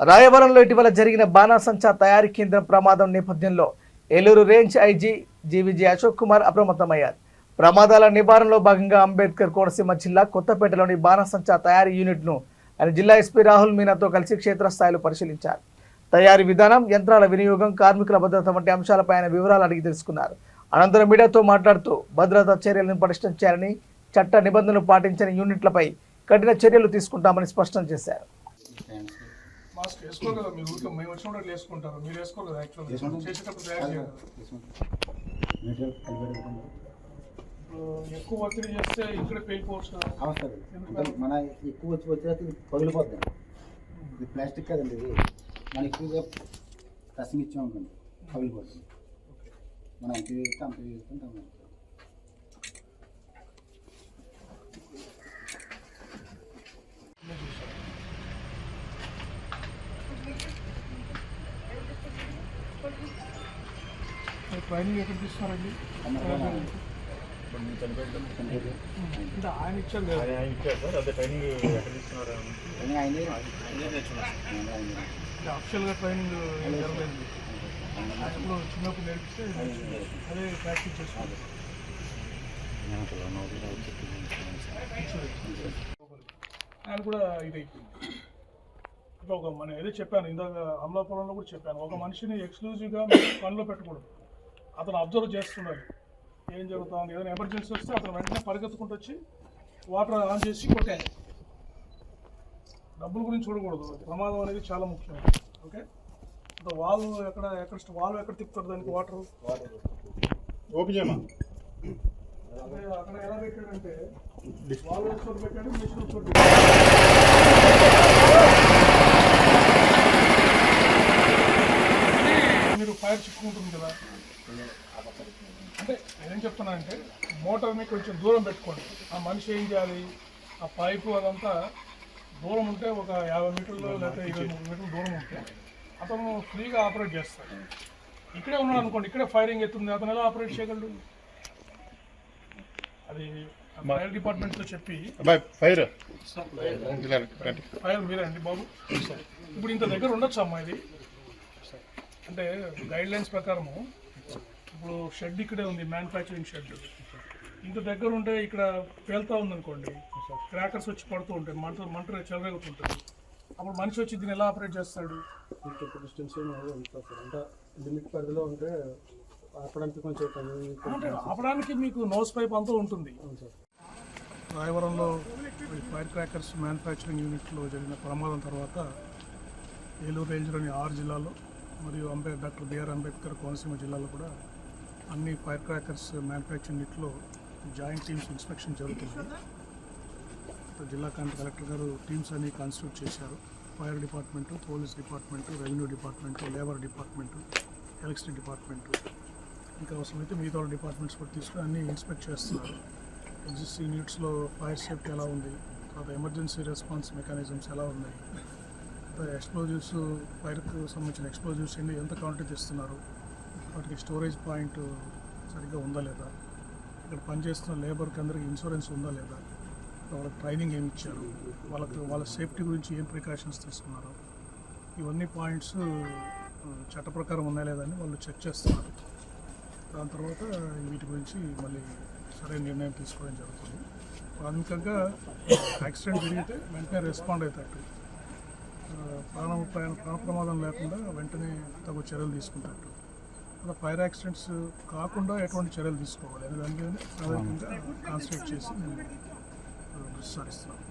రాయవరంలో ఇటీవల జరిగిన బాణాసంచా తయారీ కేంద్రం ప్రమాదం నేపథ్యంలో Eluru range IG GVG Ashok Kumar అప్రమత్తమయ్యారు. ప్రమాదాల నివారణలో భాగంగా అంబేద్కర్ కోనసీమ జిల్లా కొత్తపేటలోని బాణాసంచా తయారీ యూనిట్ను ఆయన జిల్లా ఎస్పీ రాహుల్ మీనాతో కలిసి క్షేత్రస్థాయిలో పరిశీలించారు. తయారీ విధానం, యంత్రాల వినియోగం, కార్మికుల భద్రత వంటి అంశాలపై ఆయన వివరాలు అడిగి తెలుసుకున్నారు. అనంతరం మీడియాతో మాట్లాడుతూ భద్రతా చర్యలను పటిష్టం చేయాలని, చట్ట నిబంధనలు పాటించని యూనిట్లపై కఠిన చర్యలు తీసుకుంటామని స్పష్టం చేశారు. మాస్క్ వేసుకోరు కదా మీరు, ఊరికే మేము వచ్చినప్పుడు వేసుకుంటారు, మీరు వేసుకోరు కదా. యాక్చువల్గా చేసేటప్పుడు తయారు చేయాలి. ఎక్కువ ఒత్తిడి చేస్తే ఇక్కడ పేలిపోవచ్చు కదా. మన ఎక్కువ వచ్చి పగిలిపోద్ది. ఇది ప్లాస్టిక్ కదండి, ఇది మనం ఎక్కువగా రసం ఇచ్చామనుకోండి పగిలిపోతుంది. మనం ఎంత చేస్తే అంత చేసుకుంటాం. ట్రైనింగ్ ఎక్కడ తీస్తున్నారండి? అంటే ఆయన ఇచ్చారు కదా. అఫిషియల్గా ట్రైనింగ్ జరగలేదు. ఇప్పుడు చిన్నప్పుడు నేర్పిస్తే అదే ప్రాక్టీస్ చేస్తున్నారు. ఆయన కూడా ఇది అంటే ఒక మనం ఏదో చెప్పాను ఇందాక అమలాపురంలో కూడా చెప్పాను, ఒక మనిషిని ఎక్స్క్లూజివ్గా పనిలో పెట్టకూడదు. అతను అబ్జర్వ్ చేస్తున్నాడు ఏం జరుగుతుంది. ఏదైనా ఎమర్జెన్సీ వస్తే అతను వెంటనే పరిగెత్తుకుంటూ వచ్చి వాటర్ ఆన్ చేసి కొట్టాలి. డబ్బుల గురించి చూడకూడదు. ప్రమాదం అనేది చాలా ముఖ్యం. ఓకే, వాళ్ళు ఎక్కడ తిప్పుతారు దానికి వాటర్ ఓపెన్ చేయమా. అక్కడ ఎలా పెట్టాడంటే వాళ్ళు ఒకసారి పెట్టాడు, మిషన్ ఒకసారి పెట్టాడు. మీరు ఫైర్ చిక్కుకుంటుంది కదా. అంటే నేనేం చెప్తున్నానంటే మోటార్ని కొంచెం దూరం పెట్టుకోండి. ఆ మనిషి ఏం చేయాలి, ఆ పైపు అదంతా దూరం ఉంటే ఒక 50 మీటర్లు లేకపోతే 20-30 మీటర్లు దూరం ఉంటే అతను ఫ్రీగా ఆపరేట్ చేస్తాడు. ఇక్కడే ఉన్నాడు అనుకోండి, ఇక్కడే ఫైరింగ్ ఎత్తుంది, అతను ఎలా ఆపరేట్ చేయగలడు? అది ఫైర్ డిపార్ట్మెంట్తో చెప్పి ఫైర్ మీరండి బాబు. ఇప్పుడు ఇంత దగ్గర ఉండొచ్చు అమ్మా ఇది. అంటే గైడ్ లైన్స్ ప్రకారము ఇప్పుడు షెడ్ ఇక్కడే ఉంది, మ్యానుఫ్యాక్చరింగ్ షెడ్. ఇంత దగ్గర ఉంటే ఇక్కడ పేలుతూ ఉందనుకోండి, క్రాకర్స్ వచ్చి పడుతూ ఉంటాయి, మంట చెలరేగుతుంటుంది. అప్పుడు మనిషి వచ్చి దీన్ని ఎలా ఆపరేట్ చేస్తాడు? డిస్టెన్స్ అంటే లిమిట్ పరిధిలో ఉంటే ఆపడానికి కొంచెం అంటే ఆపడానికి మీకు నోస్ పైప్ అంతా ఉంటుంది. రాయవరంలో ఫైర్ క్రాకర్స్ మ్యానుఫ్యాక్చరింగ్ యూనిట్లో జరిగిన ప్రమాదం తర్వాత ఏలూరు రేంజ్లోని 6 జిల్లాల్లో మరియు డాక్టర్ బిఆర్ అంబేద్కర్ కోనసీమ జిల్లాలో కూడా అన్ని ఫైర్ క్రాకర్స్ మ్యానుఫ్యాక్చరింగ్ యూనిట్లో జాయింట్ టీమ్స్ ఇన్స్పెక్షన్ జరుగుతుంది. జిల్లా కలెక్టర్ గారు టీమ్స్ అన్ని కాన్స్టిట్యూట్ చేశారు. Fire department, police department, revenue department, labour department, electricity department, ఇంకా అవసరమైతే మిగతా డిపార్ట్మెంట్స్ కూడా తీసుకుని అన్నీ ఇన్స్పెక్ట్ చేస్తున్నారు. ఎగ్జిస్టింగ్ యూనిట్స్లో ఫైర్ సేఫ్టీ ఎలా ఉంది, తర్వాత ఎమర్జెన్సీ రెస్పాన్స్ మెకానిజమ్స్ ఎలా ఉన్నాయి, ఎక్స్ప్లోజివ్స్, ఫైర్కు సంబంధించిన ఎక్స్ప్లోజివ్స్ ఎంత క్వాంటిటీ తెస్తున్నారు, వాటికి స్టోరేజ్ పాయింట్ సరిగ్గా ఉందా లేదా, ఇక్కడ పనిచేస్తున్న లేబర్కి అందరికీ ఇన్సూరెన్స్ ఉందా లేదా, వాళ్ళకి ట్రైనింగ్ ఏమి ఇచ్చారు, వాళ్ళ సేఫ్టీ గురించి ఏం ప్రికాషన్స్ తీసుకున్నారు, ఇవన్నీ పాయింట్స్ చట్ట ప్రకారం ఉన్నాయా లేదని వాళ్ళు చెక్ చేస్తున్నారు. దాని తర్వాత వీటి గురించి మళ్ళీ సరైన నిర్ణయం తీసుకోవడం జరుగుతుంది. ప్రాథమికంగా యాక్సిడెంట్ జరిగితే వెంటనే రెస్పాండ్ అవుతారు, ప్రాణ ప్రమాదం లేకుండా వెంటనే తగు చర్యలు తీసుకుంటారు. అలా ఫైర్ యాక్సిడెంట్స్ కాకుండా ఎటువంటి చర్యలు తీసుకోవాలి అనే దాని మీద ప్రాథమికంగా కాన్సన్ట్రేట్ చేసి నేను దృష్టి సారిస్తున్నాను.